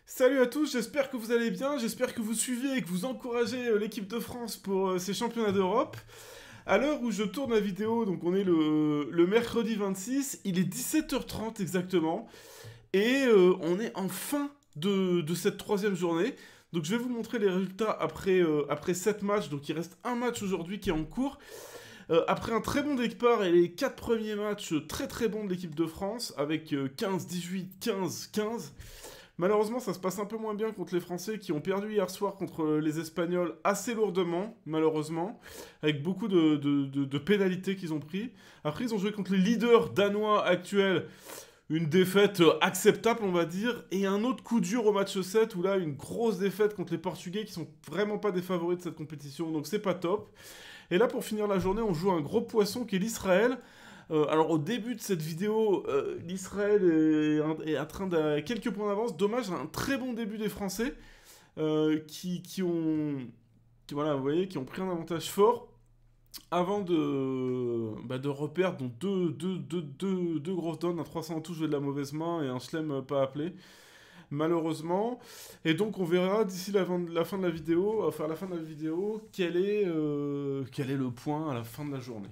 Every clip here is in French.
Salut à tous, j'espère que vous allez bien, j'espère que vous suivez et que vous encouragez l'équipe de France pour ces championnats d'Europe. À l'heure où je tourne la vidéo, donc on est le mercredi 26, il est 17h30 exactement, et on est en fin de cette troisième journée. Donc je vais vous montrer les résultats après 7 matchs, donc il reste un match aujourd'hui qui est en cours. Après un très bon départ et les 4 premiers matchs très très bons de l'équipe de France, avec 15-18, 15-15, malheureusement, ça se passe un peu moins bien contre les Français qui ont perdu hier soir contre les Espagnols assez lourdement, malheureusement, avec beaucoup de pénalités qu'ils ont pris. Après, ils ont joué contre les leaders danois actuels, une défaite acceptable, on va dire, et un autre coup dur au match 7, où là, une grosse défaite contre les Portugais qui sont vraiment pas des favoris de cette compétition, donc c'est pas top. Et là, pour finir la journée, on joue un gros poisson qui est l'Israël. Alors au début de cette vidéo, l'Israël est en train de quelques points d'avance. Dommage, un très bon début des Français qui ont, voilà, vous voyez, qui ont pris un avantage fort avant de reperdre donc deux grosses donnes, un 300 en tout joué de la mauvaise main et un chelem pas appelé, malheureusement. Et donc on verra d'ici la fin de la vidéo, enfin à la fin de la vidéo, quel est le point à la fin de la journée.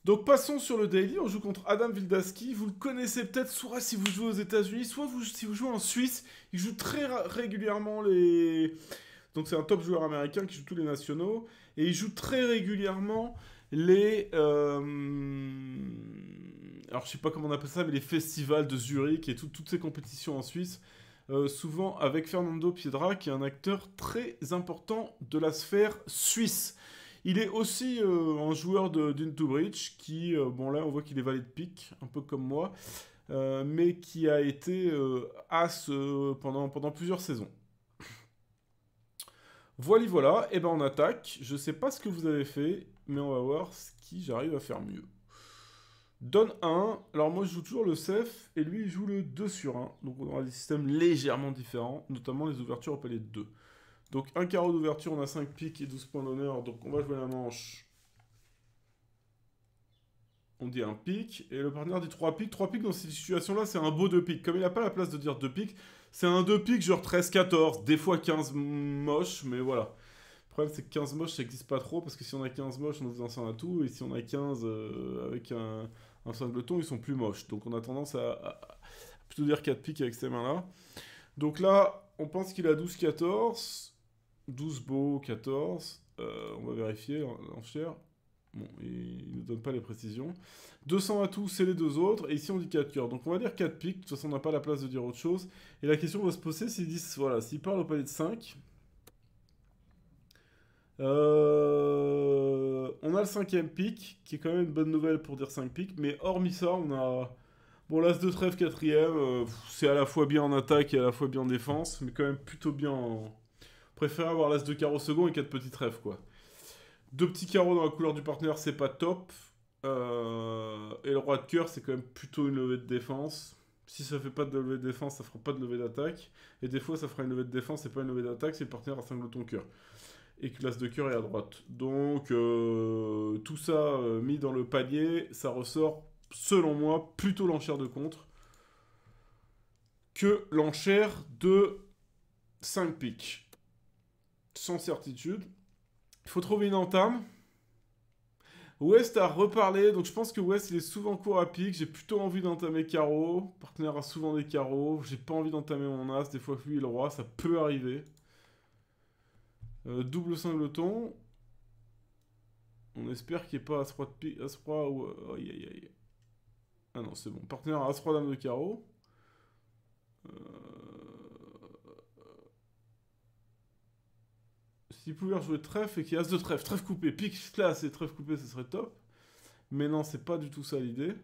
Donc passons sur le daily, on joue contre Adam Wildaski, vous le connaissez peut-être soit si vous jouez aux États-Unis, soit si vous jouez en Suisse, il joue très régulièrement les... Donc c'est un top joueur américain qui joue tous les nationaux, et il joue très régulièrement les... Alors je sais pas comment on appelle ça, mais les festivals de Zurich et toutes ces compétitions en Suisse, souvent avec Fernando Piedra, qui est un acteur très important de la sphère suisse. Il est aussi un joueur d'Into Bridge qui, bon là on voit qu'il est valet de pique, un peu comme moi, mais qui a été as pendant plusieurs saisons. Voilà, et ben on attaque. Je sais pas ce que vous avez fait, mais on va voir ce qui j'arrive à faire mieux. Donne 1, alors moi je joue toujours le CEF, et lui il joue le 2 sur 1, donc on aura des systèmes légèrement différents, notamment les ouvertures au palais de 2. Donc un carreau d'ouverture, on a 5 piques et 12 points d'honneur, donc on va jouer la manche. On dit un pic, et le partenaire dit 3 piques. 3 piques dans cette situation-là, c'est un beau 2 piques. Comme il n'a pas la place de dire 2 piques, c'est un 2 piques genre 13-14, des fois 15 moche, mais voilà. Le problème, c'est que 15 moche, ça n'existe pas trop, parce que si on a 15 moches, on nous en à tout, et si on a 15 avec un singleton, ils sont plus moches. Donc on a tendance à plutôt dire 4 piques avec ces mains-là. Donc là, on pense qu'il a 12-14, 12 beau, 14, on va vérifier l'enchère. Bon, il ne nous donne pas les précisions. 200 atouts, c'est les deux autres. Et ici, on dit 4 cœurs. Donc, on va dire 4 piques. De toute façon, on n'a pas la place de dire autre chose. Et la question va se poser s'ils disent, voilà, s'ils parlent au palais de 5. On a le 5ème pique, qui est quand même une bonne nouvelle pour dire 5 piques. Mais hormis ça, on a... Bon, l'as de trèfle 4ème, c'est à la fois bien en attaque et à la fois bien en défense. Mais quand même plutôt bien en... Préfère avoir l'as de carreau second et 4 petits trèfles, quoi. 2 petits carreaux dans la couleur du partenaire, c'est pas top. Et le roi de cœur, c'est quand même plutôt une levée de défense. Si ça fait pas de levée de défense, ça fera pas de levée d'attaque. Et des fois, ça fera une levée de défense et pas une levée d'attaque si le partenaire a singleton cœur. Et que l'as de cœur est à droite. Donc, tout ça mis dans le panier, ça ressort, selon moi, plutôt l'enchère de contre que l'enchère de 5 piques. Sans certitude. Il faut trouver une entame. West a reparlé, donc je pense que West il est souvent court à pique, j'ai plutôt envie d'entamer carreau, partenaire a souvent des carreaux, j'ai pas envie d'entamer mon as, des fois que lui est le roi, ça peut arriver. Double singleton, on espère qu'il n'y ait pas as-roi de pique, as-roi ou... aïe aïe aïe. Ah non c'est bon, partenaire a as-roi dame de carreau. S'il pouvait jouer trèfle et qu'il y ait as de trèfle, trèfle coupé, pique classe et trèfle coupé, ce serait top. Mais non, c'est pas du tout ça l'idée.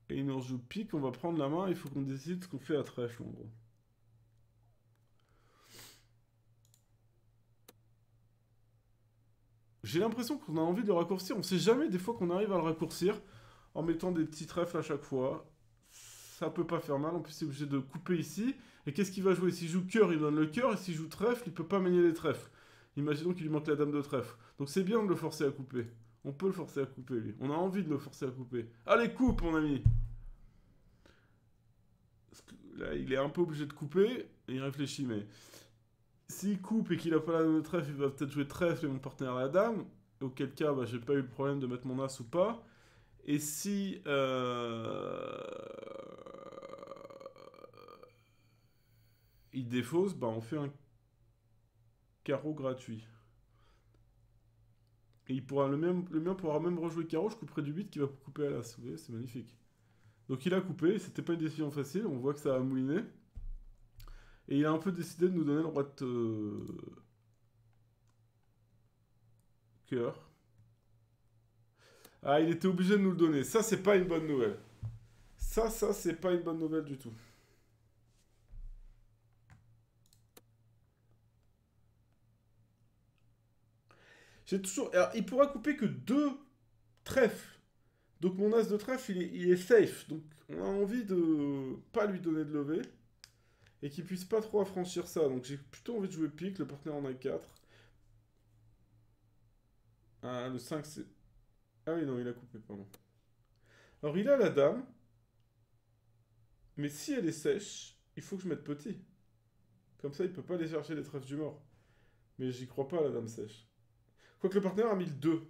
Et il nous rejoue pique, on va prendre la main, il faut qu'on décide ce qu'on fait à trèfle en gros. J'ai l'impression qu'on a envie de le raccourcir, on sait jamais des fois qu'on arrive à le raccourcir en mettant des petits trèfles à chaque fois. Ça peut pas faire mal, en plus c'est obligé de couper ici. Et qu'est-ce qu'il va jouer? S'il joue cœur, il donne le cœur, et s'il joue trèfle, il peut pas manier les trèfles. Imaginons qu'il lui manque la dame de trèfle. Donc c'est bien de le forcer à couper. On peut le forcer à couper lui. On a envie de le forcer à couper. Allez coupe mon ami! là, il est un peu obligé de couper, et il réfléchit, mais... S'il coupe et qu'il a pas la dame de trèfle, il va peut-être jouer trèfle et mon partenaire la dame, auquel cas, bah, j'ai pas eu le problème de mettre mon as ou pas. Et si... il défausse, bah, on fait un carreau gratuit. Et il pourra le mien pourra même rejouer carreau, je couperai du 8 qui va couper à l'as. Vous voyez, c'est magnifique. Donc il a coupé, c'était pas une décision facile, on voit que ça a mouliné. Et il a un peu décidé de nous donner le roi de cœur. Ah, il était obligé de nous le donner. Ça, c'est pas une bonne nouvelle. Ça, c'est pas une bonne nouvelle du tout. J'ai toujours... Alors, il pourra couper que 2 trèfles. Donc mon as de trèfle, il est safe. Donc on a envie de pas lui donner de lever. Et qu'il puisse pas trop affranchir ça. Donc j'ai plutôt envie de jouer pique. Le partenaire en a 4. Ah, le 5, c'est... Ah oui, non, il a coupé, pardon. Alors il a la dame. Mais si elle est sèche, il faut que je mette petit. Comme ça, il peut pas aller chercher les trèfles du mort. Mais j'y crois pas, la dame sèche. Quoique le partenaire a mis le 2.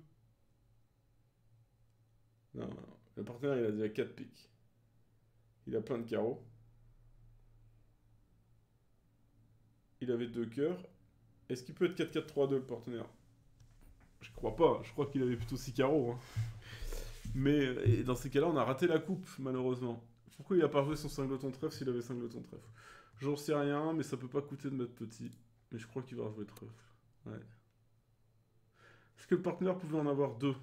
Non, non. Le partenaire, il a déjà 4 piques. Il a plein de carreaux. Il avait 2 cœurs. Est-ce qu'il peut être 4-4-3-2, le partenaire? Je crois pas. Je crois qu'il avait plutôt 6 carreaux. Hein. Mais dans ces cas-là, on a raté la coupe, malheureusement. Pourquoi il a pas joué son singleton trèfle s'il avait singleton trèfle? J'en sais rien, mais ça peut pas coûter de mettre petit. Mais je crois qu'il va rejouer trèfle. Ouais. Est-ce que le partenaire pouvait en avoir 2?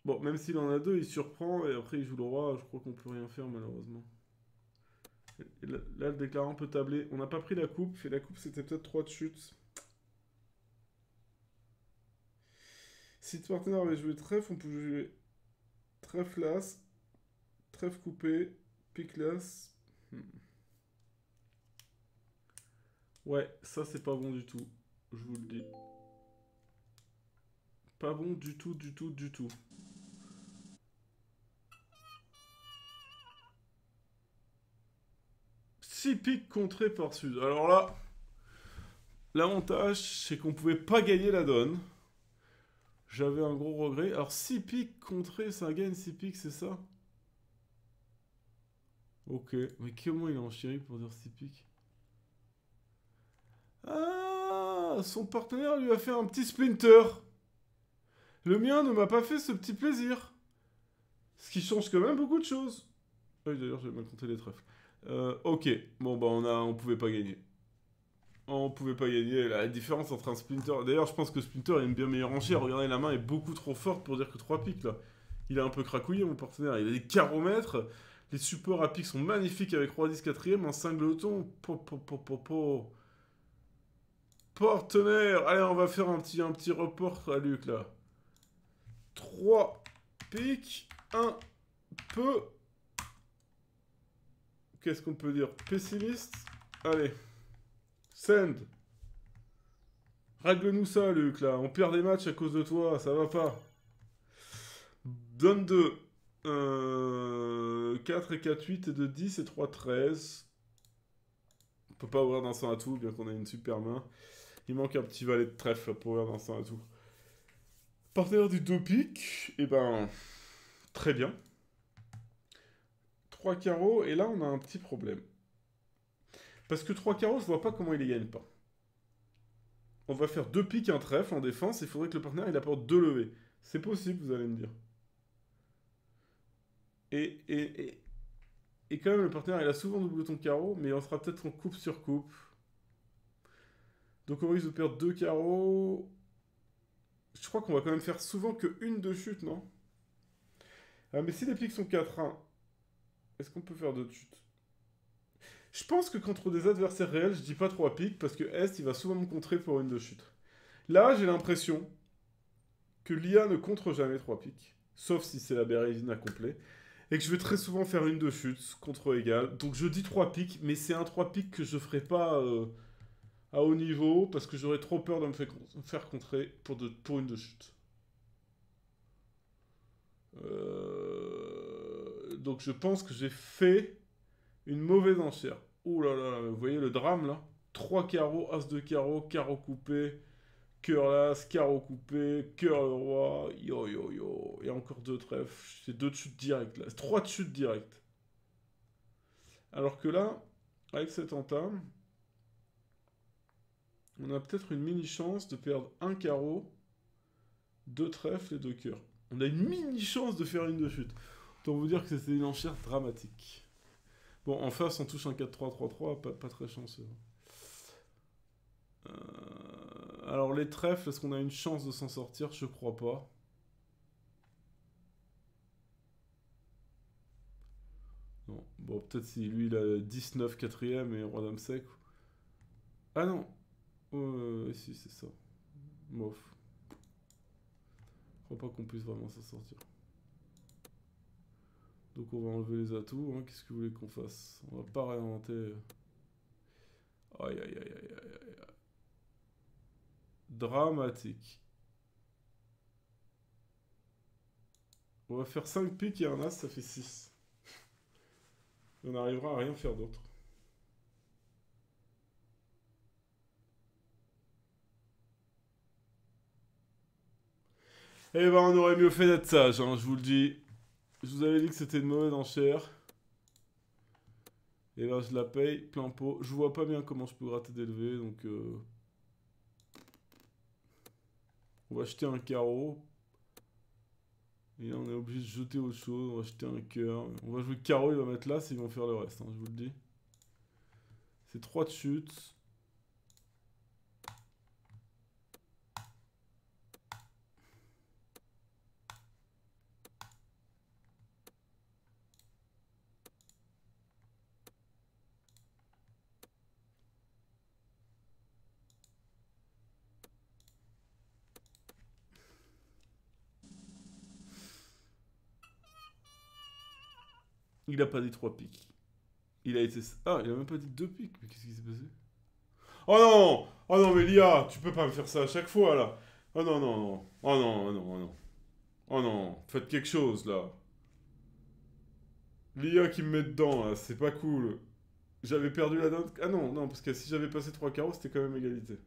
Bon, même s'il en a 2, il surprend et après il joue le roi. Je crois qu'on peut rien faire, malheureusement. Et là, le déclarant peut tabler. On n'a pas pris la coupe. Et la coupe, c'était peut-être 3 de chute. Si le partenaire avait joué trèfle, on pouvait jouer trèfle as, trèfle coupé, pique l'as. Ouais, ça c'est pas bon du tout. Je vous le dis. Pas bon du tout, du tout, du tout. Six piques contrées par sud. Alors là, l'avantage, c'est qu'on pouvait pas gagner la donne. J'avais un gros regret. Alors 6 piques contrées, ça gagne 6 piques, c'est ça? Ok. Mais comment il a enchéri pour dire 6 piques? Ah, son partenaire lui a fait un petit splinter. Le mien ne m'a pas fait ce petit plaisir. Ce qui change quand même beaucoup de choses. Oui, d'ailleurs, j'ai mal compté les trèfles. Ok, bon, bah, on pouvait pas gagner. On pouvait pas gagner. La différence entre un Splinter... D'ailleurs, je pense que Splinter est une bien meilleure enchère. Regardez, la main est beaucoup trop forte pour dire que 3 piques, là. Il a un peu cracouillé, mon partenaire. Il a des caromètres. Les supports à piques sont magnifiques avec Roi 10 4ème. Un singleton. Partenaire. Allez, on va faire un petit report à Luc, là. 3 piques. Un peu... Qu'est-ce qu'on peut dire? Pessimiste. Allez. Send. Règle-nous ça, Luc, là. On perd des matchs à cause de toi, ça va pas. Donne 2. 4 et 4, 8 et 2, 10 et 3, 13. On peut pas ouvrir d'un sang à tout, bien qu'on ait une super main. Il manque un petit valet de trèfle pour ouvrir d'un sang à tout. Partenaire du 2 piques. Et ben, très bien. 3 carreaux, et là, on a un petit problème. Parce que 3 carreaux, je vois pas comment il les gagne pas. On va faire 2 piques, un trèfle en défense, il faudrait que le partenaire il apporte 2 levées. C'est possible, vous allez me dire. Et quand même, le partenaire il a souvent double ton carreau, mais on sera peut-être en coupe sur coupe. Donc on risque de perdre 2 carreaux. Je crois qu'on va quand même faire souvent que une de chute, non? Ah, mais si les piques sont 4-1, est-ce qu'on peut faire 2 de chute? Je pense que contre des adversaires réels, je dis pas 3 piques, parce que Est, il va souvent me contrer pour une de chute. Là, j'ai l'impression que l'IA ne contre jamais 3 piques, sauf si c'est la Bérésina complet, et que je vais très souvent faire une de chute contre égal. Donc je dis 3 piques, mais c'est un 3 piques que je ferai pas à haut niveau, parce que j'aurais trop peur de me faire contrer pour une de chute. Donc je pense que j'ai fait Une mauvaise enchère. Ouh là là, vous voyez le drame là? 3 carreaux, as de carreau, carreau coupé, cœur l'as, carreau coupé, cœur le roi, yo yo yo. Et encore 2 trèfles. C'est 2 de chute directe là. 3 de chute directe. Alors que là, avec cette entame, on a peut-être une mini chance de perdre un carreau, 2 trèfles et 2 cœurs. On a une mini chance de faire une de chute. Autant vous dire que c'était une enchère dramatique. Bon, en face, on touche un 4-3-3-3, pas très chanceux. Alors, les trèfles, est-ce qu'on a une chance de s'en sortir? Je crois pas. Non. Bon, peut-être si lui, il a 19 quatrième et roi dame sec. Ah non. Si, c'est ça. Bof. Je crois pas qu'on puisse vraiment s'en sortir. Donc on va enlever les atouts. Hein. Qu'est-ce que vous voulez qu'on fasse? On va pas réinventer. Aïe aïe aïe aïe aïe aïe. Dramatique. On va faire 5 piques et un as, ça fait 6. Et on arrivera à rien faire d'autre. Eh ben, on aurait mieux fait d'être sage, hein, je vous le dis. Je vous avais dit que c'était une mauvaise enchère. Et là, je la paye plein pot. Je vois pas bien comment je peux gratter d'élever, donc... On va acheter un carreau. Et là, on est obligé de jeter autre chose. On va acheter un cœur. On va jouer carreau, il va mettre là, ils vont faire le reste, hein, je vous le dis. C'est 3 de chute. Il a pas dit 3 piques. Il a été... Ah, il a même pas dit 2 piques. Mais qu'est-ce qui s'est passé? Oh non! Oh non, mais Lia, tu peux pas me faire ça à chaque fois, là. Oh non, non, non. Oh non, oh non, oh non. Oh non, faites quelque chose, là. Lia qui me met dedans, là, c'est pas cool. J'avais perdu la dinde... Ah non, non, parce que si j'avais passé 3 carreaux, c'était quand même égalité.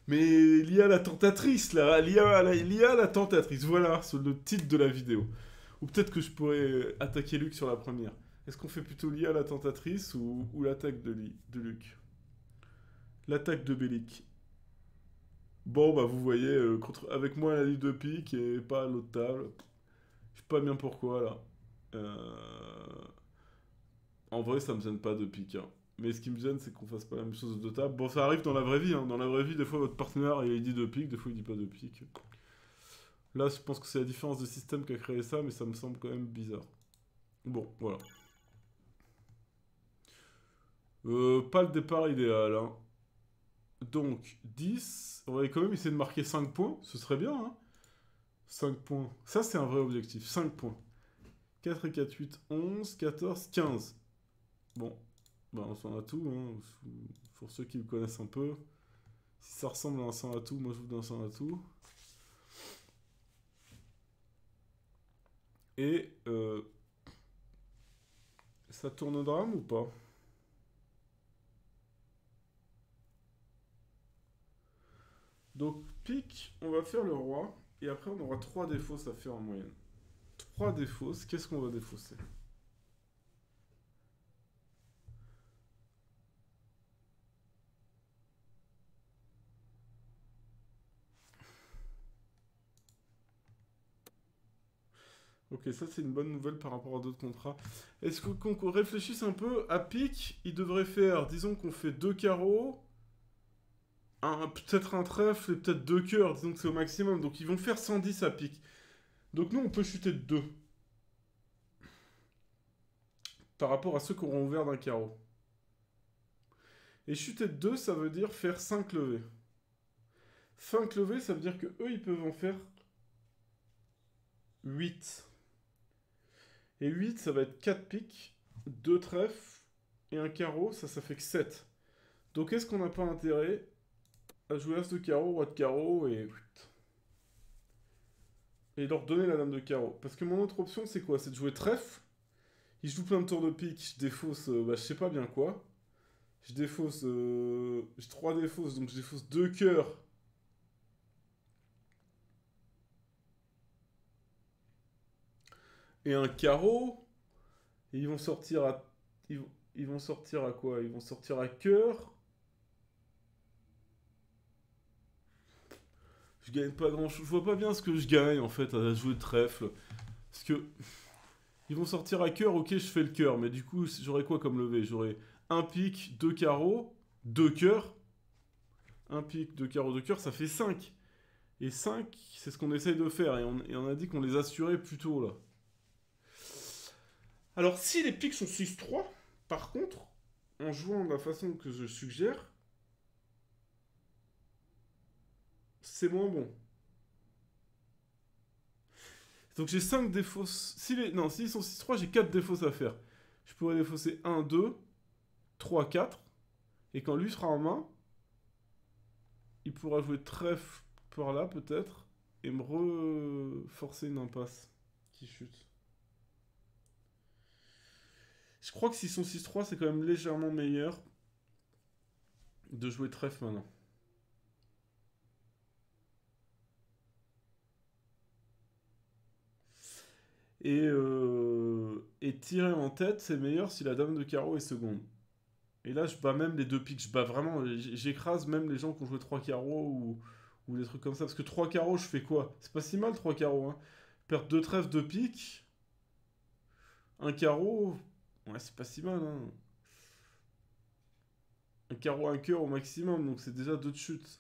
Mais Lia la tentatrice, là. Lia la tentatrice. Voilà, c'est le titre de la vidéo. Ou peut-être que je pourrais attaquer Luc sur la première. Est-ce qu'on fait plutôt Lia la tentatrice ou l'attaque de Luc? L'attaque de Bellic. Bon, bah vous voyez, avec moi elle a dit 2 piques et pas à l'autre table. Je sais pas bien pourquoi là. En vrai, ça me gêne pas 2 piques. Hein. Mais ce qui me gêne, c'est qu'on fasse pas la même chose de 2 tables. Bon, ça arrive dans la vraie vie. Hein. Dans la vraie vie, des fois, votre partenaire il dit 2 piques, des fois, il dit pas 2 piques. Là, je pense que c'est la différence de système qui a créé ça, mais ça me semble quand même bizarre. Bon, voilà. Pas le départ idéal. Hein. Donc, 10. On va quand même essayer de marquer 5 points. Ce serait bien, hein. 5 points. Ça, c'est un vrai objectif. 5 points. 4 et 4, 8, 11, 14, 15. Bon. Ben, on s'en a tout, hein. Pour ceux qui me connaissent un peu. Si ça ressemble à un 100 à tout, moi je vous donne un 100 à tout. Et ça tourne au drame ou pas? Donc, pique, on va faire le roi. Et après, on aura 3 défausses à faire en moyenne. 3 défausses, qu'est-ce qu'on va défausser? Ok, ça c'est une bonne nouvelle par rapport à d'autres contrats. Est-ce qu'on réfléchisse un peu? À pique, il devrait faire, disons qu'on fait 2 carreaux, peut-être un trèfle et peut-être 2 cœurs, disons que c'est au maximum. Donc ils vont faire 110 à pique. Donc nous, on peut chuter de 2. Par rapport à ceux qui auront ouvert d'un carreau. Et chuter de 2, ça veut dire faire 5 levées. 5 levées, ça veut dire que eux, ils peuvent en faire 8. Et 8, ça va être 4 piques, 2 trèfles et un carreau, ça fait que 7. Donc est-ce qu'on n'a pas intérêt à jouer as de carreau, roi de carreau et leur donner la dame de carreau? Parce que mon autre option, c'est quoi? C'est de jouer trèfle. Il joue plein de tours de pique, je défausse, bah, je sais pas bien quoi. Je défausse, j'ai 3 défausses, donc je défausse 2 cœurs. Et un carreau. Et ils vont sortir à... ils vont sortir à quoi? Ils vont sortir à cœur. Je gagne pas grand chose. Je vois pas bien ce que je gagne en fait à jouer de trèfle. Parce que ils vont sortir à cœur, ok, je fais le cœur. Mais du coup, j'aurai quoi comme levé? J'aurai un pique, 2 carreaux, 2 cœurs. Un pique, 2 carreaux, 2 cœurs, ça fait 5. Et 5, c'est ce qu'on essaye de faire. Et on a dit qu'on les assurait plus tôt là. Alors, si les piques sont 6-3, par contre, en jouant de la façon que je suggère, c'est moins bon. Donc j'ai 5 défausses. Non, s'ils sont 6-3, j'ai 4 défausses à faire. Je pourrais défausser 1, 2, 3, 4. Et quand lui sera en main, il pourra jouer trèfle par là peut-être. Et me reforcer une impasse qui chute. Je crois que s'ils sont 6-3, c'est quand même légèrement meilleur de jouer trèfle maintenant. Et tirer en tête, c'est meilleur si la dame de carreau est seconde. Et là, je bats même les 2 piques. Je bats vraiment, j'écrase même les gens qui ont joué 3 carreaux ou des trucs comme ça. Parce que 3 carreaux, je fais quoi? C'est pas si mal 3 carreaux, hein. Perdre 2 trèfles, 2 piques. Un carreau, ouais, c'est pas si mal, hein. Un carreau, un cœur au maximum, donc c'est déjà 2 de chute.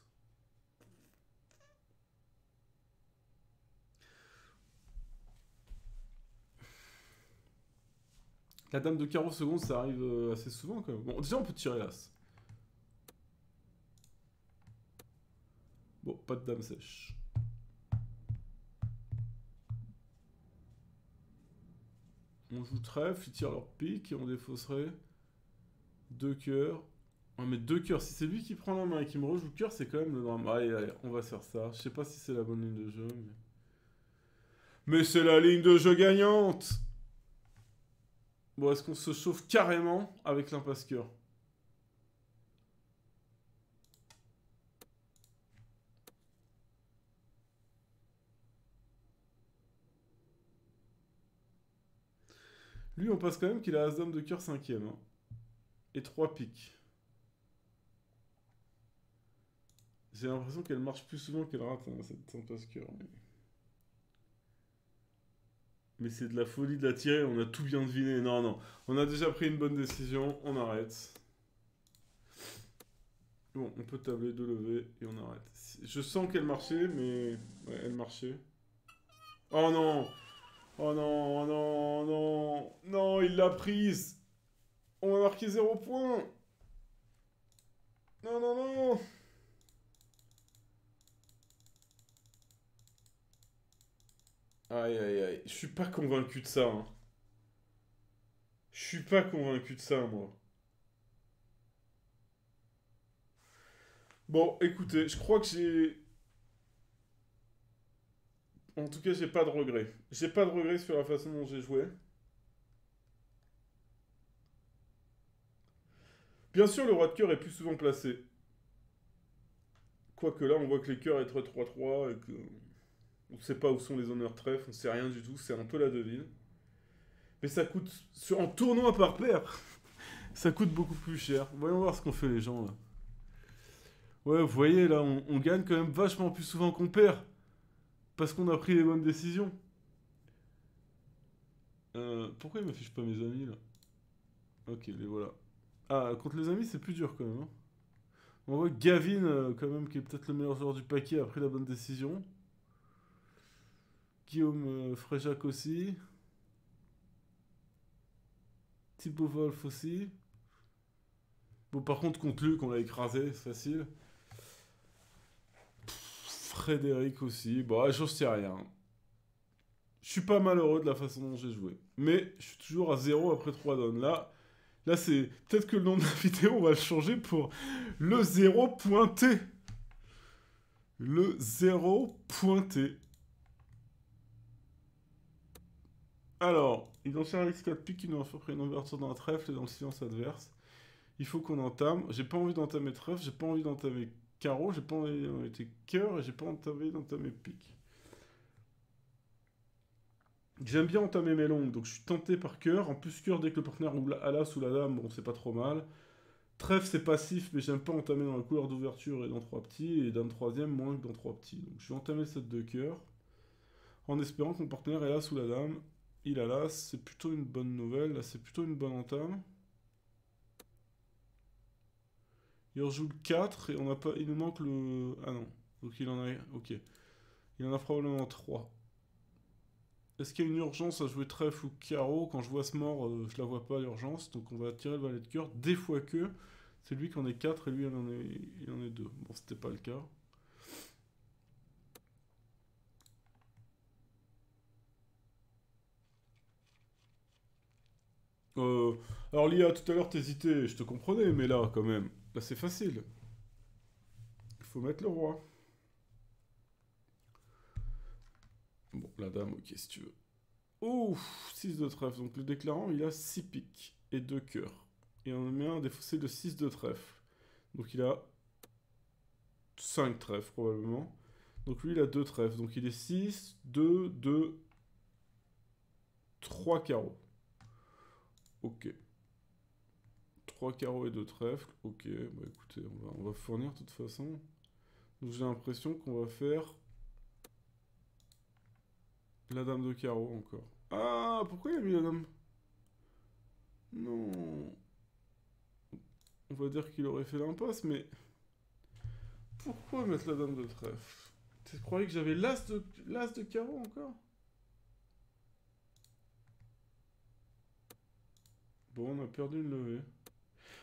La dame de carreau seconde, ça arrive assez souvent quand même. Bon, déjà, on peut tirer l'as. Bon, pas de dame sèche. On joue trèfle, ils tirent leur pique et on défausserait 2 cœurs. On va mettre 2 cœurs. Si c'est lui qui prend la main et qui me rejoue cœur, c'est quand même le drame. Allez, allez, on va faire ça. Je sais pas si c'est la bonne ligne de jeu, mais c'est la ligne de jeu gagnante! Bon, est-ce qu'on se chauffe carrément avec l'impasse cœur? Lui, on passe quand même qu'il a As-Dame de cœur 5ème. Hein. Et 3 piques. J'ai l'impression qu'elle marche plus souvent qu'elle rate, hein, cette impasse cœur. Mais c'est de la folie de la tirer, on a tout bien deviné. Non, non, on a déjà pris une bonne décision, on arrête. Bon, on peut tabler de lever et on arrête. Je sens qu'elle marchait, mais... Ouais, elle marchait. Oh non! Oh non, oh non, oh non! Non, il l'a prise! On a marqué 0 points! Non, non, non! Aïe, aïe, aïe. Je suis pas convaincu de ça, hein. Je suis pas convaincu de ça, moi. Bon, écoutez, je crois que j'ai... En tout cas, j'ai pas de regrets. J'ai pas de regrets sur la façon dont j'ai joué. Bien sûr, le roi de cœur est plus souvent placé. Quoique là, on voit que les cœurs être 3-3 et que... On sait pas où sont les honneurs trèfle, on sait rien du tout, c'est un peu la devine. Mais ça coûte... En tournoi par paire, ça coûte beaucoup plus cher. Voyons voir ce qu'ont fait les gens, là. Ouais, vous voyez, là, on gagne quand même vachement plus souvent qu'on perd. Parce qu'on a pris les bonnes décisions. Pourquoi il m'affiche pas mes amis, là? Ok, les voilà. Ah, contre les amis, c'est plus dur, quand même. Hein. On voit que Gavin, quand même, qui est peut-être le meilleur joueur du paquet, a pris la bonne décision. Guillaume Fréjac aussi. Thibaut Wolf aussi. Bon, par contre, contre Luc, on l'a écrasé, c'est facile. Frédéric aussi. Bon, j'en sais rien. Je suis pas malheureux de la façon dont j'ai joué. Mais je suis toujours à 0 après 3 dons. Là c'est... Peut-être que le nom de la vidéo, on va le changer pour le 0 pointé. Le 0 pointé. Alors, Il enchaîne avec 4 piques qui nous offre une ouverture dans un trèfle et dans le silence adverse. Il faut qu'on entame. J'ai pas envie d'entamer trèfle, j'ai pas envie d'entamer carreau, j'ai pas envie d'entamer cœur et j'ai pas envie d'entamer pique. J'aime bien entamer mes longues, donc je suis tenté par cœur. En plus, cœur, dès que le partenaire ou a l'as ou la dame, bon, c'est pas trop mal. Trèfle, c'est passif, mais j'aime pas entamer dans la couleur d'ouverture et dans 3 petits, et dame troisième moins que dans 3 petits. Donc je vais entamer le set de cœur, en espérant que mon partenaire est l'as ou la dame. Il a l'as, c'est plutôt une bonne nouvelle, là c'est plutôt une bonne entame. Il rejoue le 4, et on a pas, il nous manque le... Ah non, donc il en a... Ok. Il en a probablement 3. Est-ce qu'il y a une urgence à jouer trèfle ou carreau? Quand je vois ce mort, je la vois pas l'urgence. Donc on va tirer le valet de cœur. Des fois que c'est lui qui en est 4 et lui il en est 2. Bon, c'était pas le cas. Alors Lia, tout à l'heure t'hésitais, je te comprenais, mais là quand même, là c'est facile. Il faut mettre le roi. Bon, la dame, ok si tu veux. Ouf, 6 de trèfle. Donc le déclarant il a 6 piques et 2 cœurs. Et on met un défaussé de 6 de trèfle. Donc il a 5 trèfles probablement. Donc lui il a 2 trèfles. Donc il est 6, 2, 2, 3 carreaux. Ok. 3 carreaux et 2 trèfles. Ok, bah écoutez, on va fournir de toute façon. Donc j'ai l'impression qu'on va faire la dame de carreau encore. Ah, pourquoi il a mis la dame? Non. On va dire qu'il aurait fait l'impasse, mais... Pourquoi mettre la dame de trèfle? Tu croyais que j'avais l'as de carreau encore? Bon, on a perdu une levée.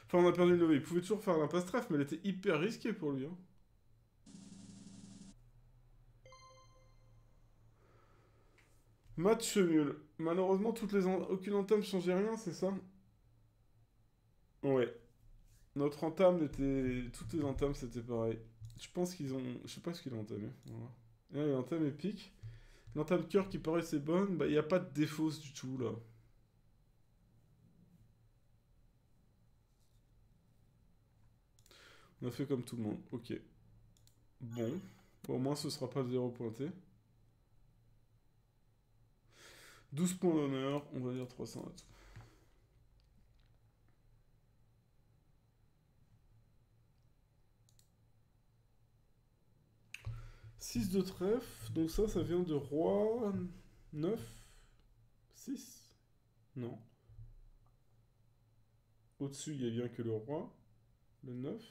Enfin, on a perdu une levée. Il pouvait toujours faire l'impasse trèfle, mais elle était hyper risquée pour lui. Hein. Match nul. Malheureusement, aucune entame changeait rien, c'est ça? Ouais. Notre entame était... Toutes les entames, c'était pareil. Je pense qu'ils ont... Je sais pas ce qu'il a entamé. Voilà. Et là, il a entamé épique. L'entame cœur qui paraissait bonne, bah, il n'y a pas de défaut du tout, là. On a fait comme tout le monde. Ok. Bon. Bon, au moins, ce sera pas 0 pointé. 12 points d'honneur, on va dire 300 à tout. « 6 de trèfle, donc ça vient de roi 9, 6. Non. Au-dessus, il n'y a bien que le roi, le 9,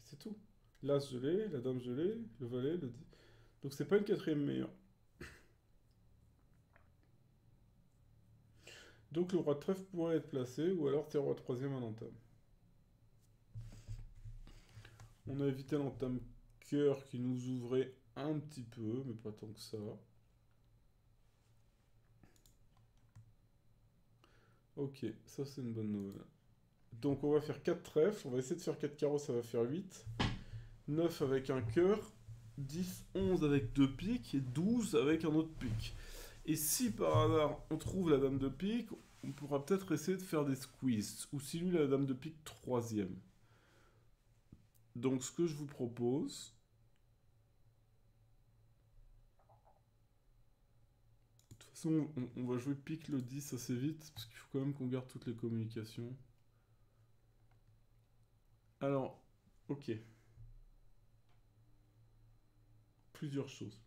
c'est tout. L'as je l'ai, la dame je l'ai, le valet, le 10. Donc c'est pas une quatrième meilleure. Donc le roi de trèfle pourrait être placé, ou alors c'est roi troisième en entame. On a évité l'entame cœur qui nous ouvrait un petit peu, mais pas tant que ça. Ok, ça c'est une bonne nouvelle. Donc on va faire 4 trèfles, on va essayer de faire 4 carreaux, ça va faire 8. 9 avec un cœur, 10, 11 avec 2 piques, et 12 avec un autre pique. Et si par hasard on trouve la dame de pique, on pourra peut-être essayer de faire des squeezes. Ou si lui la dame de pique troisième. Donc ce que je vous propose... De toute façon, on va jouer pique le 10 assez vite, parce qu'il faut quand même qu'on garde toutes les communications. Alors, ok. Plusieurs choses.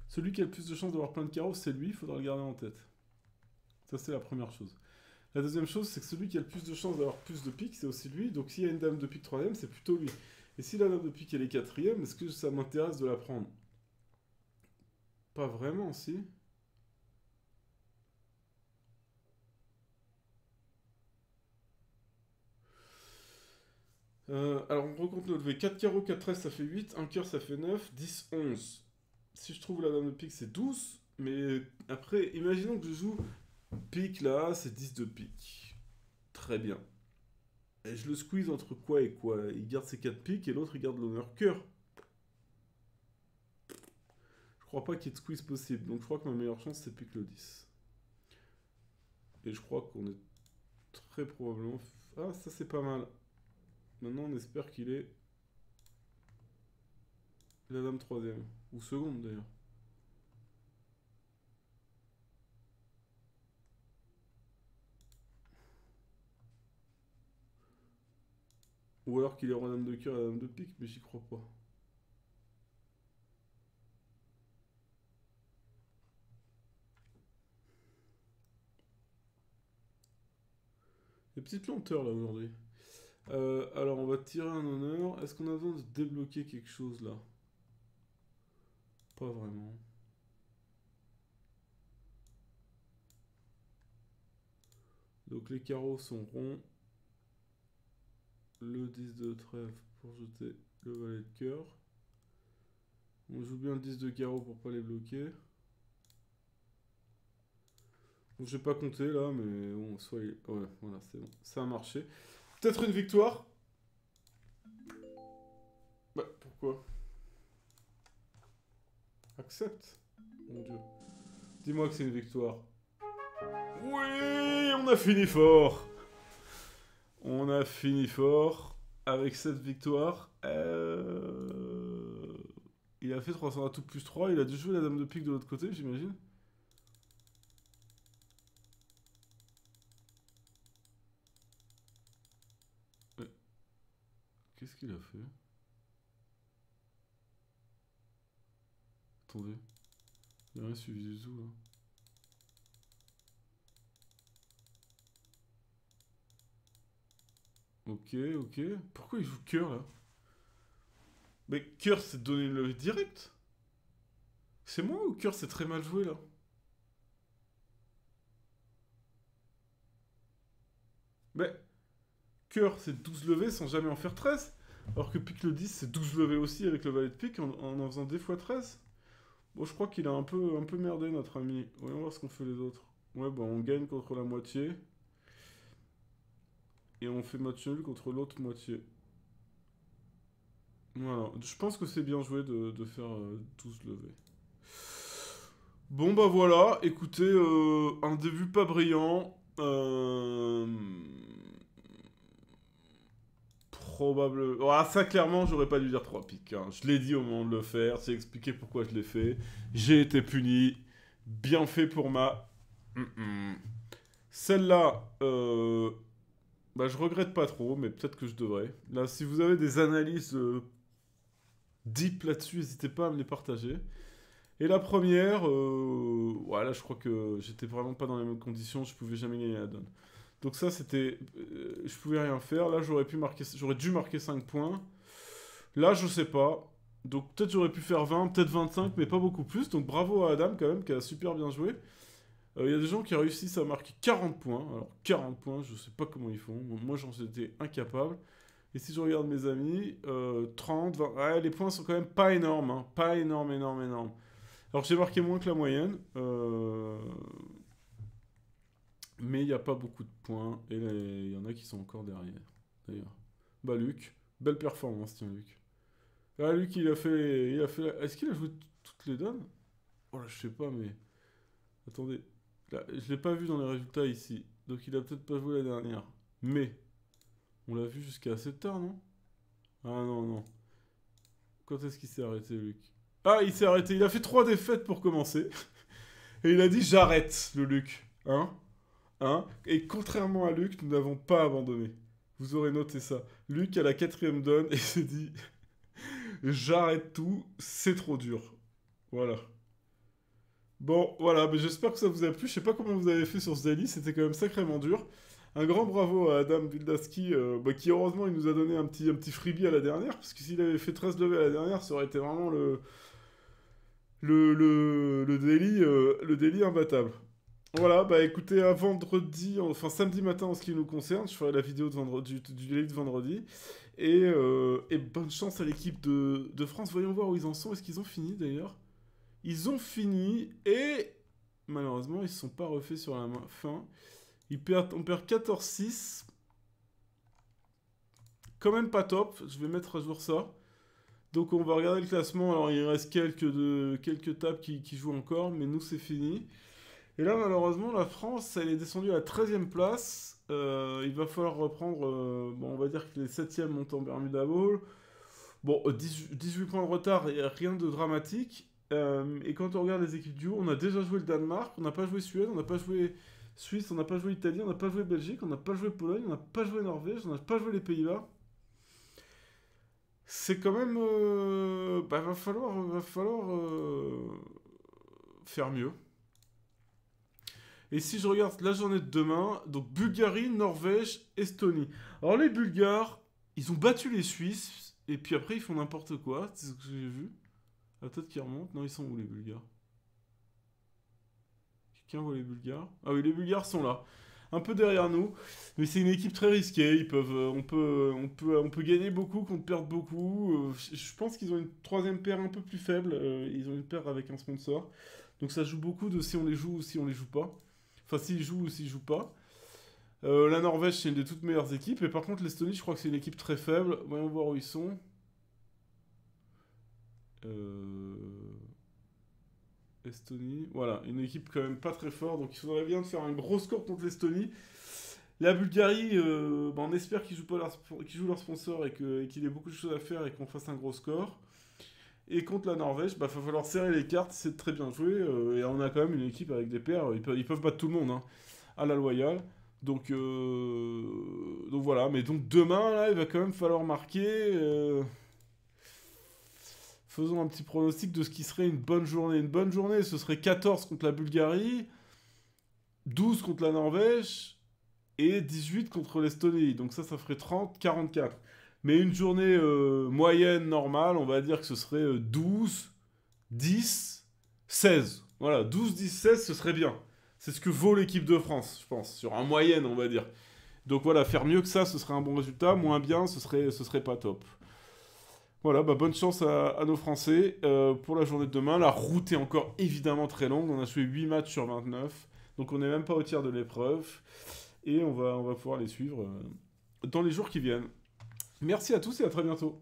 Celui qui a le plus de chances d'avoir plein de carreaux, c'est lui, il faudra le garder en tête. Ça, c'est la première chose. La deuxième chose, c'est que celui qui a le plus de chances d'avoir plus de piques, c'est aussi lui. Donc s'il y a une dame de pique troisième, c'est plutôt lui. Et si la dame de pique, elle est quatrième, est-ce que ça m'intéresse de la prendre? Pas vraiment, si. Alors on recompte nos levées. 4 carreaux, 4 13, ça fait 8. Un cœur, ça fait 9. 10, 11. Si je trouve la dame de pique, c'est 12. Mais après, imaginons que je joue pique là, c'est 10 de pique. Très bien. Et je le squeeze entre quoi et quoi? Il garde ses 4 piques et l'autre il garde l'honneur cœur. Je crois pas qu'il y ait de squeeze possible. Donc je crois que ma meilleure chance c'est pique le 10. Et je crois qu'on est très probablement... Ah, ça c'est pas mal. Maintenant, on espère qu'il est la dame troisième. Ou seconde, d'ailleurs. Ou alors qu'il est roi dame de cœur et la dame de pique, mais j'y crois pas. Il y a petite lenteur là aujourd'hui. Alors on va tirer un honneur. Est-ce qu'on a besoin de débloquer quelque chose là? Pas vraiment. Donc les carreaux sont ronds. Le 10 de trèfle pour jeter le valet de cœur. On joue bien le 10 de carreau pour pas les bloquer. Bon, j'ai pas compté là, mais bon, soit il... Ouais, voilà, c'est bon. Ça a marché. Peut-être une victoire? Bah, pourquoi? Accepte. Mon Dieu. Dis-moi que c'est une victoire. Oui, on a fini fort. On a fini fort avec cette victoire. Il a fait 300 atouts plus 3. Il a dû jouer la dame de pique de l'autre côté, j'imagine. Qu'est-ce qu'il a fait? Attendez. Il n'a rien suivi du tout, là. Ok, ok. Pourquoi il joue cœur, là? Mais cœur, c'est donner le direct? C'est moi ou cœur, c'est très mal joué, là? Mais cœur, c'est 12 levées sans jamais en faire 13. Alors que pique le 10, c'est 12 levées aussi avec le valet de pique en faisant des fois 13. Bon, je crois qu'il a un peu merdé, notre ami. Voyons voir ce qu'on fait les autres. Ouais, bah on gagne contre la moitié. Et on fait match nul contre l'autre moitié. Voilà. Je pense que c'est bien joué de faire 12 levées. Bon, bah voilà. Écoutez, un début pas brillant. Probable. Ah, ça, clairement, j'aurais pas dû dire 3 piques, hein. Je l'ai dit au moment de le faire. J'ai expliqué pourquoi je l'ai fait. J'ai été puni. Bien fait pour ma... Celle-là, bah, je regrette pas trop, mais peut-être que je devrais. Là, si vous avez des analyses deep là-dessus, n'hésitez pas à me les partager. Et la première, voilà, je crois que j'étais vraiment pas dans les mêmes conditions, je pouvais jamais gagner la donne. Donc ça, c'était... je pouvais rien faire. Là, j'aurais dû marquer 5 points. Là, je sais pas. Donc peut-être j'aurais pu faire 20, peut-être 25, mais pas beaucoup plus. Donc bravo à Adam quand même, qui a super bien joué. Il y a des gens qui réussissent à marquer 40 points. Alors 40 points, je sais pas comment ils font. Bon, moi, j'en étais incapable. Et si je regarde mes amis, 30, 20... Ouais, les points sont quand même pas énormes, hein. Pas énorme, énorme, énorme. Alors j'ai marqué moins que la moyenne. Mais il n'y a pas beaucoup de points. Et il y en a qui sont encore derrière, d'ailleurs. Bah Luc, belle performance, tiens Luc. Ah Luc, Est-ce qu'il a joué toutes les donnes? Oh là, je sais pas, mais... Attendez. Là, je l'ai pas vu dans les résultats ici. Donc il a peut-être pas joué la dernière. Mais... On l'a vu jusqu'à assez tard, non? Ah non, non. Quand est-ce qu'il s'est arrêté, Luc? Ah, il s'est arrêté. Il a fait 3 défaites pour commencer. Et il a dit j'arrête, le Luc. Hein? Hein? Et contrairement à Luc, nous n'avons pas abandonné. Vous aurez noté ça. Luc, à la 4ème donne, et s'est dit j'arrête tout, c'est trop dur. Voilà. Bon, voilà, mais j'espère que ça vous a plu. Je sais pas comment vous avez fait sur ce daily, c'était quand même sacrément dur. Un grand bravo à Adam Wildaski, bah, qui heureusement il nous a donné un petit freebie à la dernière, parce que s'il avait fait 13 levées à la dernière, ça aurait été vraiment le daily imbattable. Voilà, bah écoutez, à vendredi, enfin samedi matin en ce qui nous concerne, je ferai la vidéo de vendredi, du daily de vendredi. Et bonne chance à l'équipe de France. Voyons voir où ils en sont. Est-ce qu'ils ont fini d'ailleurs? Ils ont fini et malheureusement ils ne se sont pas refaits sur la fin. On perd 14-6. Quand même pas top. Je vais mettre à jour ça. Donc on va regarder le classement. Alors il reste quelques tables qui jouent encore. Mais nous c'est fini. Et là, malheureusement, la France, elle est descendue à la 13e place. Il va falloir reprendre, bon, on va dire que les 7e montent en Bermuda Bowl. Bon, 18 points de retard et rien de dramatique. Et quand on regarde les équipes du haut, on a déjà joué le Danemark, on n'a pas joué Suède, on n'a pas joué Suisse, on n'a pas joué Italie, on n'a pas joué Belgique, on n'a pas joué Pologne, on n'a pas joué Norvège, on n'a pas joué les Pays-Bas. C'est quand même... bah, va falloir faire mieux. Et si je regarde la journée de demain, donc Bulgarie, Norvège, Estonie. Alors les Bulgares, ils ont battu les Suisses, et puis après ils font n'importe quoi, c'est ce que j'ai vu. La tête qui remonte. Non, ils sont où les Bulgares? Quelqu'un voit les Bulgares? Ah oui, les Bulgares sont là. Un peu derrière nous. Mais c'est une équipe très risquée. On peut gagner beaucoup contre perdre beaucoup. Je pense qu'ils ont une troisième paire un peu plus faible. Ils ont une paire avec un sponsor. Donc ça joue beaucoup de si on les joue ou si on les joue pas. Enfin, s'ils jouent ou s'ils jouent pas. La Norvège, c'est une des toutes meilleures équipes. Et par contre, l'Estonie, je crois que c'est une équipe très faible. Voyons voir où ils sont. Estonie, voilà, une équipe quand même pas très forte, donc il faudrait bien de faire un gros score contre l'Estonie. La Bulgarie, bah, on espère qu'ils jouent leur sponsor et qu'il ait beaucoup de choses à faire et qu'on fasse un gros score. Et contre la Norvège, bah, va falloir serrer les cartes, c'est très bien joué. Et on a quand même une équipe avec des paires, ils peuvent battre tout le monde hein, à la loyale. Donc voilà, mais donc demain, là, il va quand même falloir marquer. Faisons un petit pronostic de ce qui serait une bonne journée. Une bonne journée, ce serait 14 contre la Bulgarie, 12 contre la Norvège et 18 contre l'Estonie. Donc ça ferait 30, 44. Mais une journée moyenne, normale, on va dire que ce serait 12, 10, 16. Voilà, 12, 10, 16, ce serait bien. C'est ce que vaut l'équipe de France, je pense, sur un moyenne, on va dire. Donc voilà, faire mieux que ça, ce serait un bon résultat. Moins bien, ce serait pas top. Voilà, bah bonne chance à nos Français pour la journée de demain. La route est encore évidemment très longue. On a joué 8 matchs sur 29. Donc on n'est même pas au tiers de l'épreuve. Et on va pouvoir les suivre dans les jours qui viennent. Merci à tous et à très bientôt.